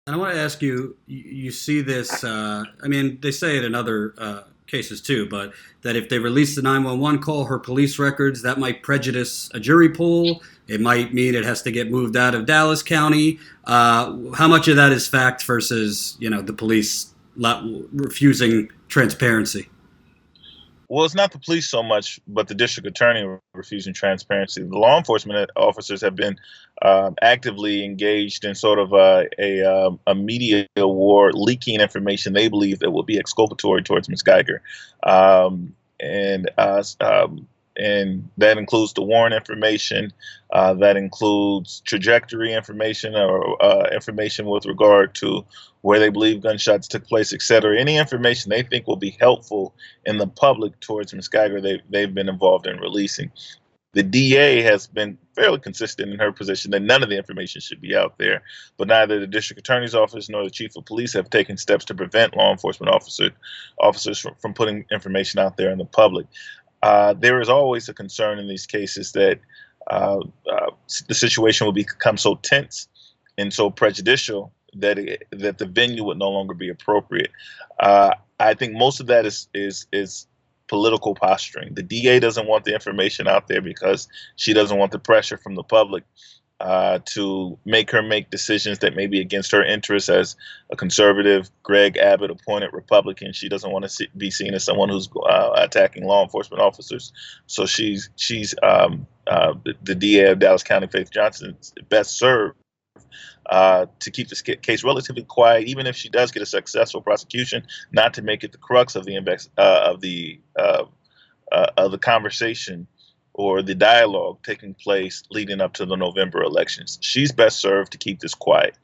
And I want to ask you, you see this, I mean, they say it in other cases too, but that if they release the 911 call, her police records, that might prejudice a jury pool. It might mean it has to get moved out of Dallas County. How much of that is fact versus, the police refusing transparency? Well, it's not the police so much, but the district attorney refusing transparency. The law enforcement officers have been actively engaged in sort of a media war, leaking information they believe that will be exculpatory towards Ms. Geiger. Um, and and that includes the warrant information, that includes trajectory information or information with regard to where they believe gunshots took place, et cetera. Any information they think will be helpful in the public towards Ms. Geiger, they've been involved in releasing. The DA has been fairly consistent in her position that none of the information should be out there, but neither the district attorney's office nor the chief of police have taken steps to prevent law enforcement officers from putting information out there in the public. There is always a concern in these cases that uh, the situation will become so tense and so prejudicial that the venue would no longer be appropriate. I think most of that is political posturing. The DA doesn't want the information out there because she doesn't want the pressure from the public to make her make decisions that may be against her interests as a conservative, Greg Abbott appointed Republican. She doesn't want to be seen as someone who's attacking law enforcement officers. So the DA of Dallas County, Faith Johnson, is best served to keep this case relatively quiet, even if she does get a successful prosecution, not to make it the crux of the conversation or the dialogue taking place leading up to the November elections. She's best served to keep this quiet,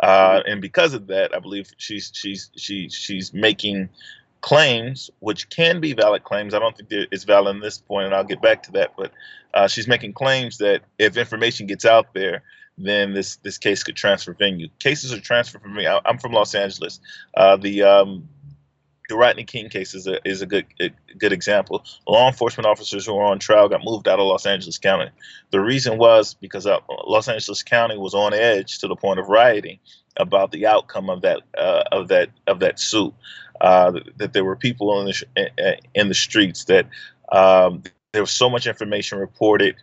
and because of that, I believe she's making claims, which can be valid claims. I don't think that it's valid in this point, and I'll get back to that. But she's making claims that if information gets out there, then this case could transfer venue. Cases are transferred from me. I'm from Los Angeles. The Rodney King case is a good example. Law enforcement officers who were on trial got moved out of Los Angeles County. The reason was because Los Angeles County was on edge to the point of rioting about the outcome of that suit. That there were people in the streets, that there was so much information reported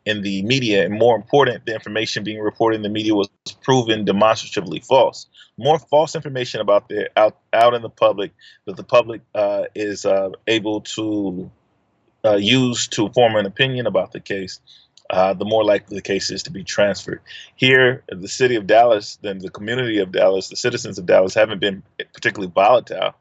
in the media, and more important, the information being reported in the media was proven demonstratively false. More false information about out in the public that the public is able to use to form an opinion about the case, the more likely the case is to be transferred. Here, the city of Dallas, then the community of Dallas, the citizens of Dallas haven't been particularly volatile.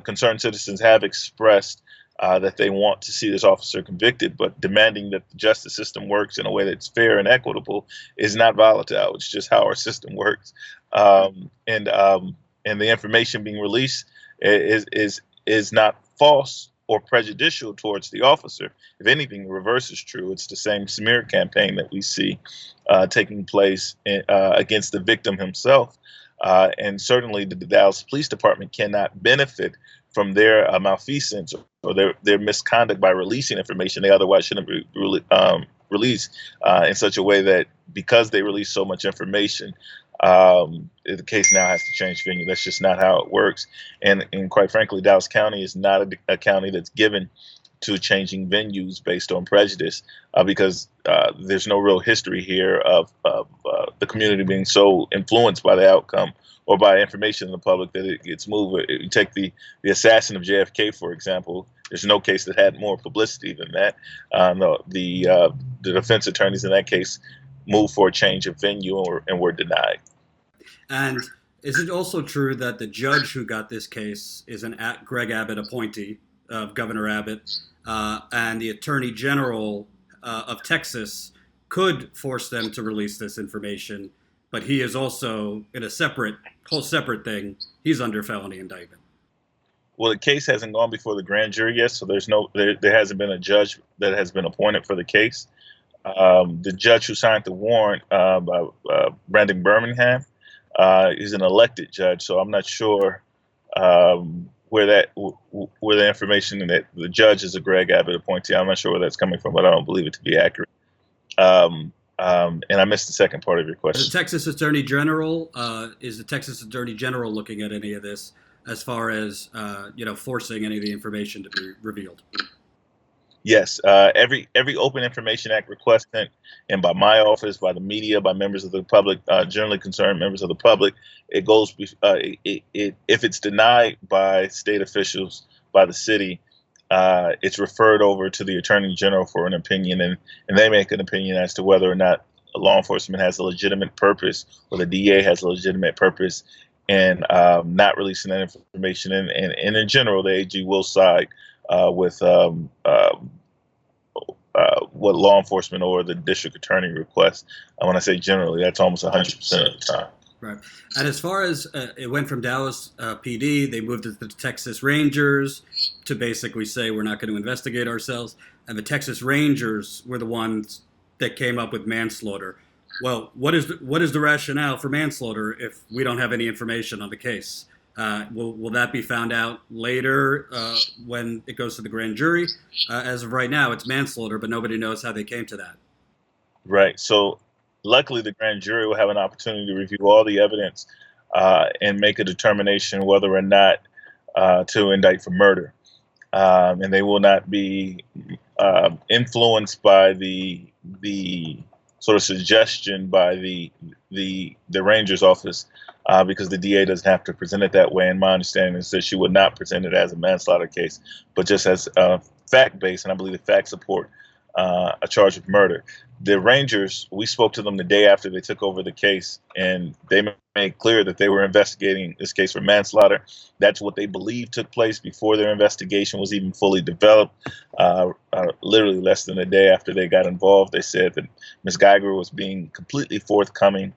Concerned citizens have expressed that they want to see this officer convicted, but demanding that the justice system works in a way that's fair and equitable is not volatile. It's just how our system works. And the information being released is not false or prejudicial towards the officer. If anything, the reverse is true. It's the same smear campaign that we see taking place against the victim himself. And certainly the Dallas Police Department cannot benefit from their malfeasance or their misconduct by releasing information they otherwise shouldn't release in such a way that because they release so much information, the case now has to change venue. That's just not how it works. And quite frankly, Dallas County is not a county that's given to changing venues based on prejudice, because there's no real history here of the community being so influenced by the outcome or by information in the public that it gets moved. You take the assassin of JFK, for example. There's no case that had more publicity than that. No, the defense attorneys in that case moved for a change of venue and were denied. And is it also true that the judge who got this case is an Greg Abbott appointee of Governor Abbott, and the Attorney General of Texas could force them to release this information, but he is also in a whole separate thing. He's under felony indictment. Well, the case hasn't gone before the grand jury yet, so there hasn't been a judge that has been appointed for the case. The judge who signed the warrant, Brandon Birmingham, is an elected judge, so I'm not sure where the information that the judge is a Greg Abbott appointee. I'm not sure where that's coming from, but I don't believe it to be accurate. And I missed the second part of your The question. Texas Attorney General, is the Texas Attorney General looking at any of this as far as forcing any of the information to be revealed? Yes, every Open Information Act request sent in by my office, by the media, by members of the public, generally concerned members of the public, it goes. If it's denied by state officials, by the city, it's referred over to the Attorney General for an opinion, and they make an opinion as to whether or not law enforcement has a legitimate purpose, or the DA has a legitimate purpose in not releasing that information. And in general, the AG will side with what law enforcement or the district attorney requests. When I say generally, that's almost 100% of the time. Right. And as far as it went from Dallas PD, they moved it to the Texas Rangers to basically say we're not going to investigate ourselves. And the Texas Rangers were the ones that came up with manslaughter. Well, what is the rationale for manslaughter if we don't have any information on the case? Will that be found out later when it goes to the grand jury? As of right now, it's manslaughter, but nobody knows how they came to that. Right. So luckily, the grand jury will have an opportunity to review all the evidence and make a determination whether or not to indict for murder. And they will not be influenced by the sort of suggestion by the Rangers office, because the DA doesn't have to present it that way. And my understanding is that she would not present it as a manslaughter case, but just as fact based. And I believe the facts support a charge of murder. The Rangers, we spoke to them the day after they took over the case, and they made clear that they were investigating this case for manslaughter. That's what they believed took place before their investigation was even fully developed. Literally less than a day after they got involved, they said that Ms. Geiger was being completely forthcoming.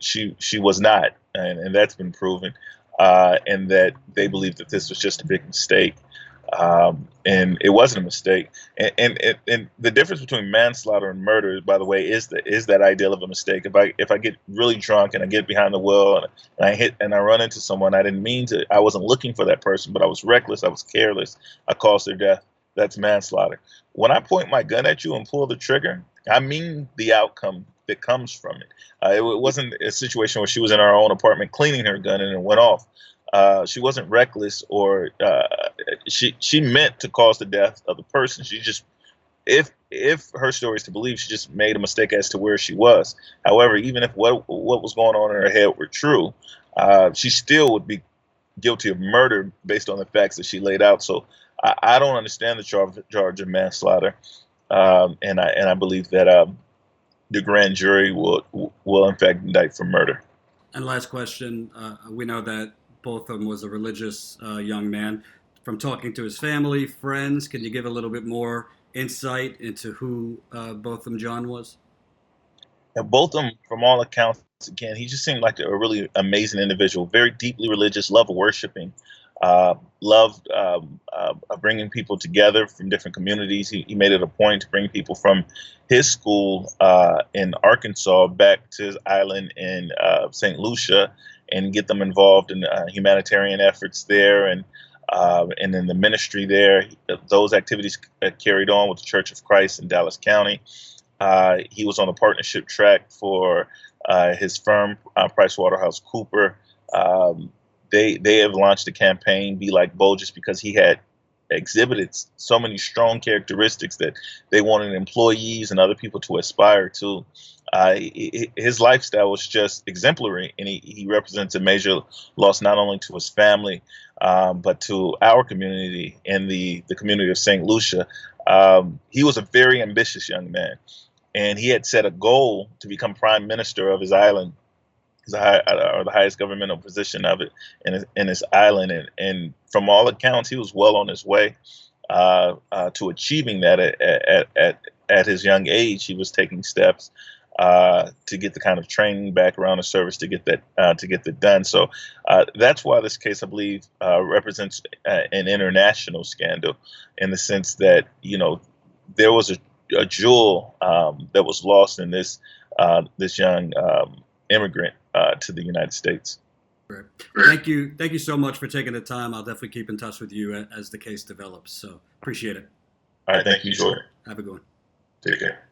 She was not, and that's been proven, and that they believed that this was just a big mistake. And it wasn't a mistake. And the difference between manslaughter and murder, by the way, is that ideal of a mistake. If I get really drunk and I get behind the wheel and I hit and I run into someone, I didn't mean to. I wasn't looking for that person, but I was reckless. I was careless. I caused their death. That's manslaughter. When I point my gun at you and pull the trigger, I mean the outcome that comes from it. It wasn't a situation where she was in her own apartment cleaning her gun and it went off. She wasn't reckless, or she meant to cause the death of the person. She just, if her story is to believe, she just made a mistake as to where she was. However, even if what was going on in her head were true, she still would be guilty of murder based on the facts that she laid out. So I don't understand the charge of manslaughter, and I believe that the grand jury will in fact indict for murder. And last question, we know that Botham was a religious young man. From talking to his family, friends, can you give a little bit more insight into who Botham John was? And Botham, from all accounts, again, he just seemed like a really amazing individual, very deeply religious, loved worshiping, loved bringing people together from different communities. He made it a point to bring people from his school in Arkansas back to his island in St. Lucia and get them involved in humanitarian efforts there, and in the ministry there. Those activities carried on with the Church of Christ in Dallas County. He was on a partnership track for his firm, PricewaterhouseCoopers. They have launched a campaign, Be Like Bo, just because he had exhibited so many strong characteristics that they wanted employees and other people to aspire to. His lifestyle was just exemplary, and he represents a major loss not only to his family, but to our community and the community of St. Lucia. He was a very ambitious young man, and he had set a goal to become prime minister of his island, or the highest governmental position of it in his island. And from all accounts, he was well on his way to achieving that. At his young age, he was taking steps to get the kind of training, background, and service to get that done. So that's why this case, I believe, represents an international scandal, in the sense that there was a jewel that was lost in this young immigrant to the United States. Great. Thank you so much for taking the time. I'll definitely keep in touch with you as the case develops. So appreciate it. All right, thank you, Jordan. Have a good one. Take care.